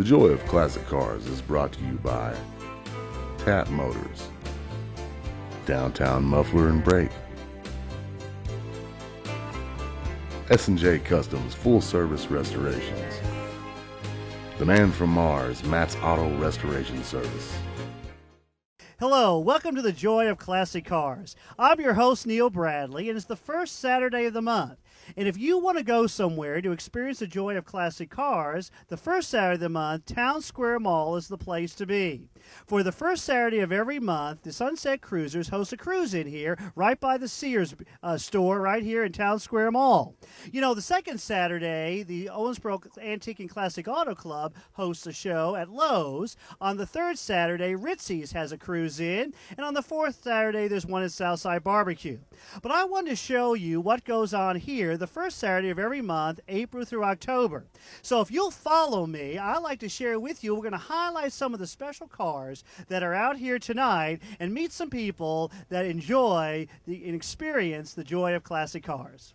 The Joy of Classic Cars is brought to you by Tap Motors, Downtown Muffler and Brake, S&J Customs Full Service Restorations, The Man from Mars, Matt's Auto Restoration Service. Hello, welcome to the Joy of Classic Cars. I'm your host, Neil Bradley, and it's the first Saturday of the month. And if you want to go somewhere to experience the joy of classic cars, the first Saturday of the month, Town Square Mall is the place to be. For the first Saturday of every month, the Sunset Cruisers host a cruise in here, right by the Sears store, right here in Town Square Mall. You know, the second Saturday, the Owensboro Antique and Classic Auto Club hosts a show at Lowe's. On the third Saturday, Ritzy's has a cruise in, and on the fourth Saturday, there's one at Southside Barbecue. But I wanted to show you what goes on here the first Saturday of every month, April through October. So if you'll follow me, I'd like to share with you, we're going to highlight some of the special cars that are out here tonight and meet some people that enjoy and experience the joy of classic cars.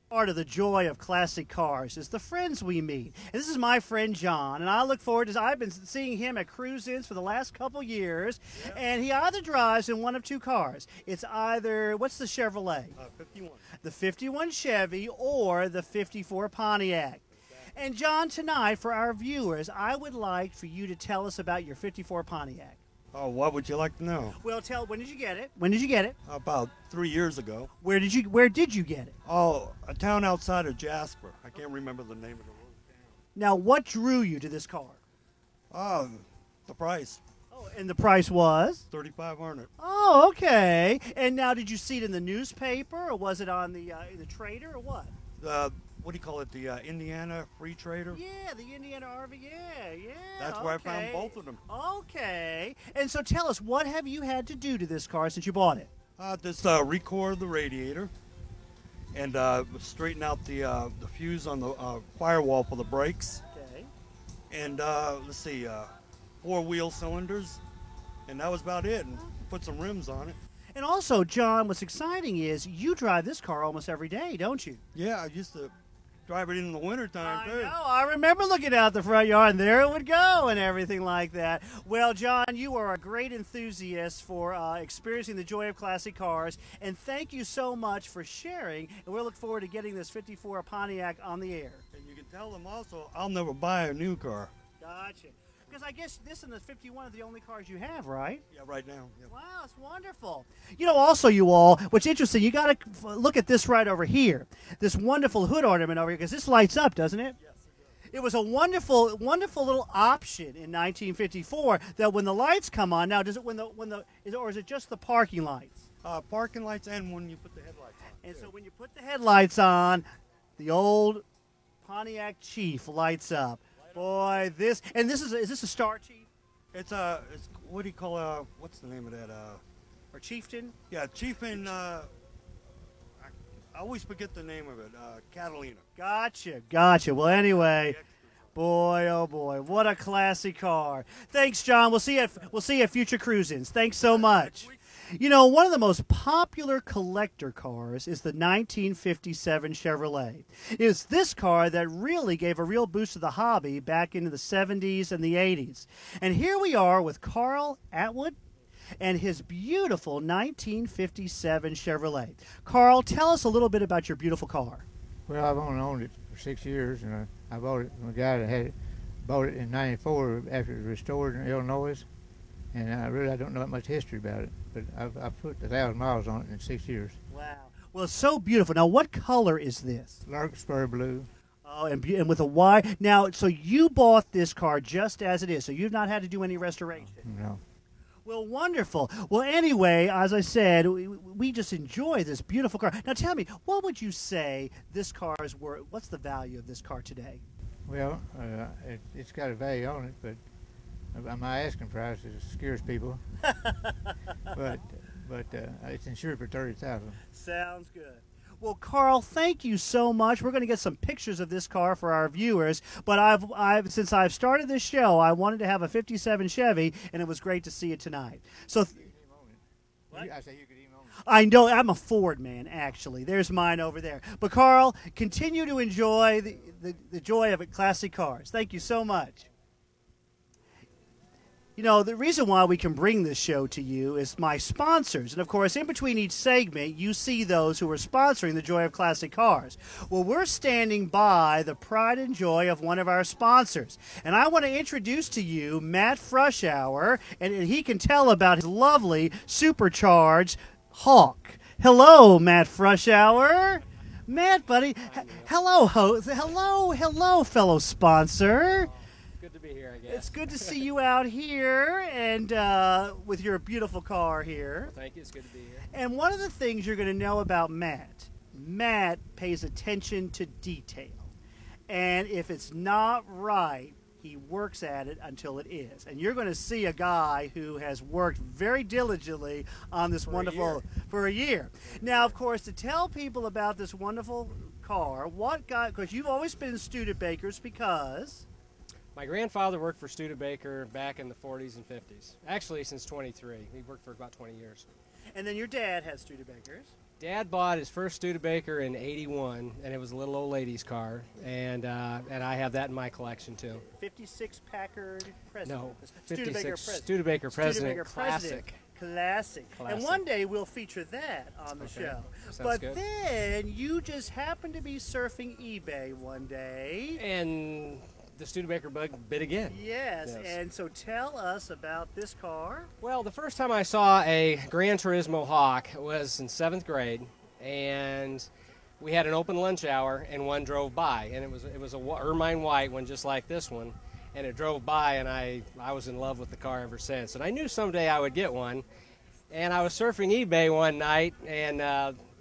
Part of the joy of classic cars is the friends we meet. And this is my friend John, and I look forward to, I've been seeing him at cruise-ins for the last couple years, and he either drives in one of two cars. It's either, what's the Chevrolet? 51. The 51 Chevy or the 54 Pontiac. And John, tonight, for our viewers, I would like for you to tell us about your 54 Pontiac. Oh, what would you like to know? Well, when did you get it? When did you get it? About 3 years ago. Where did you get it? Oh, a town outside of Jasper. I can't remember the name of the road. Now, what drew you to this car? Oh, the price. Oh, and the price was? $3,500. Oh, okay. And now, did you see it in the newspaper, or was it on the in the Trader, or what? What do you call it? The Indiana Free Trader? Yeah, the Indiana RV. Yeah. That's where I found both of them. Okay. And so tell us, what have you had to do to this car since you bought it? Just recore the radiator and straighten out the fuse on the firewall for the brakes. Okay. And let's see, 4-wheel cylinders. And that was about it. And put some rims on it. And also, John, what's exciting is you drive this car almost every day, don't you? Yeah, I used to drive it in the wintertime, too. I know. I remember looking out the front yard, and there it would go and everything like that. Well, John, you are a great enthusiast for experiencing the joy of classic cars, and thank you so much for sharing, and we'll look forward to getting this 54 Pontiac on the air. And you can tell them also, I'll never buy a new car. Gotcha. Because I guess this and the 51 are the only cars you have, right? Yeah, right now. Yeah. Wow, it's wonderful. You know, also, you all, what's interesting, you got to look at this right over here. This wonderful hood ornament over here, because this lights up, doesn't it? Yes, it does. It was a wonderful little option in 1954 that when the lights come on, now does it or is it just the parking lights? Parking lights and when you put the headlights on. And so when you put the headlights on, the old Pontiac Chief lights up. Boy, is this a Star Chief? It's what do you call what's the name of that? Or Chieftain? Yeah, Chieftain. I always forget the name of it. Catalina. Gotcha. Well, anyway, boy, oh boy, what a classic car. Thanks, John. We'll see you at future cruise-ins. Thanks so much. You know, one of the most popular collector cars is the 1957 Chevrolet. It's this car that really gave a real boost to the hobby back into the 70s and the 80s. And here we are with Carl Atwood and his beautiful 1957 Chevrolet. Carl, tell us a little bit about your beautiful car. Well, I've only owned it for 6 years, and I bought it from a guy that had bought it in '94 after it was restored in Illinois. And I don't know that much history about it, but I've put 1,000 miles on it in 6 years. Wow. Well, it's so beautiful. Now, what color is this? Larkspur blue. Oh, and with a Y. Now, so you bought this car just as it is, so you've not had to do any restoration? No. Well, wonderful. Well, anyway, as I said, we just enjoy this beautiful car. Now, tell me, what would you say this car is worth? What's the value of this car today? Well, it's got a value on it, but my asking price scares people. but it's insured for $30,000. Sounds good. Well, Carl, thank you so much. We're going to get some pictures of this car for our viewers. But since I've started this show, I wanted to have a '57 Chevy, and it was great to see it tonight. So, I say you could even own it. I know I'm a Ford man, actually. There's mine over there. But Carl, continue to enjoy the joy of classic cars. Thank you so much. You know, the reason why we can bring this show to you is my sponsors. And, of course, in between each segment, you see those who are sponsoring the Joy of Classic Cars. Well, we're standing by the pride and joy of one of our sponsors. And I want to introduce to you Matt Frushauer, and he can tell about his lovely supercharged Hawk. Hello, Matt Frushauer. Matt, buddy. Hello, hello, fellow sponsor. Good to be here, I guess. It's good to see you out here and with your beautiful car here. Well, thank you. It's good to be here. And one of the things you're going to know about Matt pays attention to detail. And if it's not right, he works at it until it is. And you're going to see a guy who has worked very diligently on this for a year. Now, of course, to tell people about this wonderful car, because you've always been Studebakers because... My grandfather worked for Studebaker back in the 40s and 50s. Actually, since 23. He worked for about 20 years. And then your dad had Studebakers. Dad bought his first Studebaker in '81, and it was a little old lady's car, and I have that in my collection too. 56 Packard President. No, Studebaker 56 President. Studebaker President Studebaker Classic. Classic. And one day we'll feature that on the show. Sounds but good. then you just happened to be surfing eBay one day. And the Studebaker bug bit again. Yes, and so tell us about this car. Well, the first time I saw a Gran Turismo Hawk was in 7th grade, and we had an open lunch hour, and one drove by, and it was a ermine white one, just like this one, and it drove by, and I was in love with the car ever since. And I knew someday I would get one, and I was surfing eBay one night, and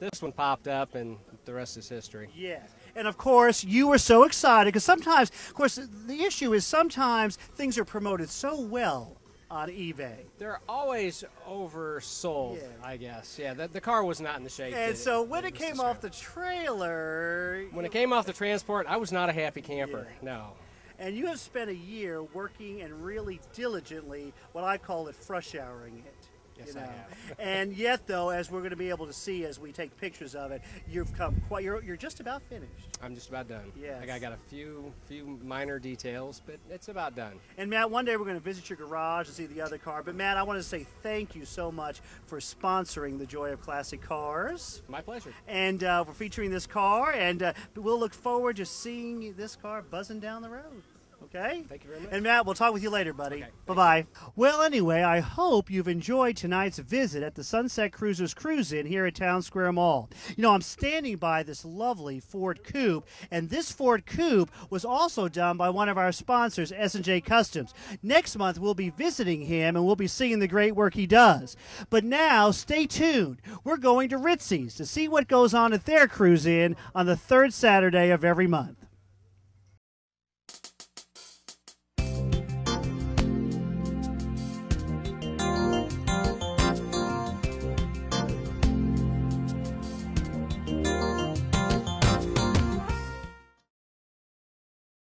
this one popped up, and the rest is history. Yes. And, of course, you were so excited because sometimes, of course, the issue is sometimes things are promoted so well on eBay. They're always oversold, I guess. Yeah, the car was not in the shape. And so when it came off the trailer... When it came off the transport, I was not a happy camper, no. And you have spent a year working and really diligently, what I call it, frushouring it. Yes, I have. And yet, though, as we're going to be able to see as we take pictures of it, you've come quite. You're just about finished. I'm just about done. Yes. I got a few minor details, but it's about done. And Matt, one day we're going to visit your garage and see the other car. But Matt, I want to say thank you so much for sponsoring the Joy of Classic Cars. My pleasure. And we're featuring this car, and we'll look forward to seeing this car buzzing down the road. Okay? Thank you very much. And Matt, we'll talk with you later, buddy. Okay, bye-bye. Well, anyway, I hope you've enjoyed tonight's visit at the Sunset Cruisers Cruise-In here at Town Square Mall. You know, I'm standing by this lovely Ford Coupe, and this Ford Coupe was also done by one of our sponsors, S&J Customs. Next month, we'll be visiting him, and we'll be seeing the great work he does. But now, stay tuned. We're going to Ritzy's to see what goes on at their Cruise-In on the third Saturday of every month.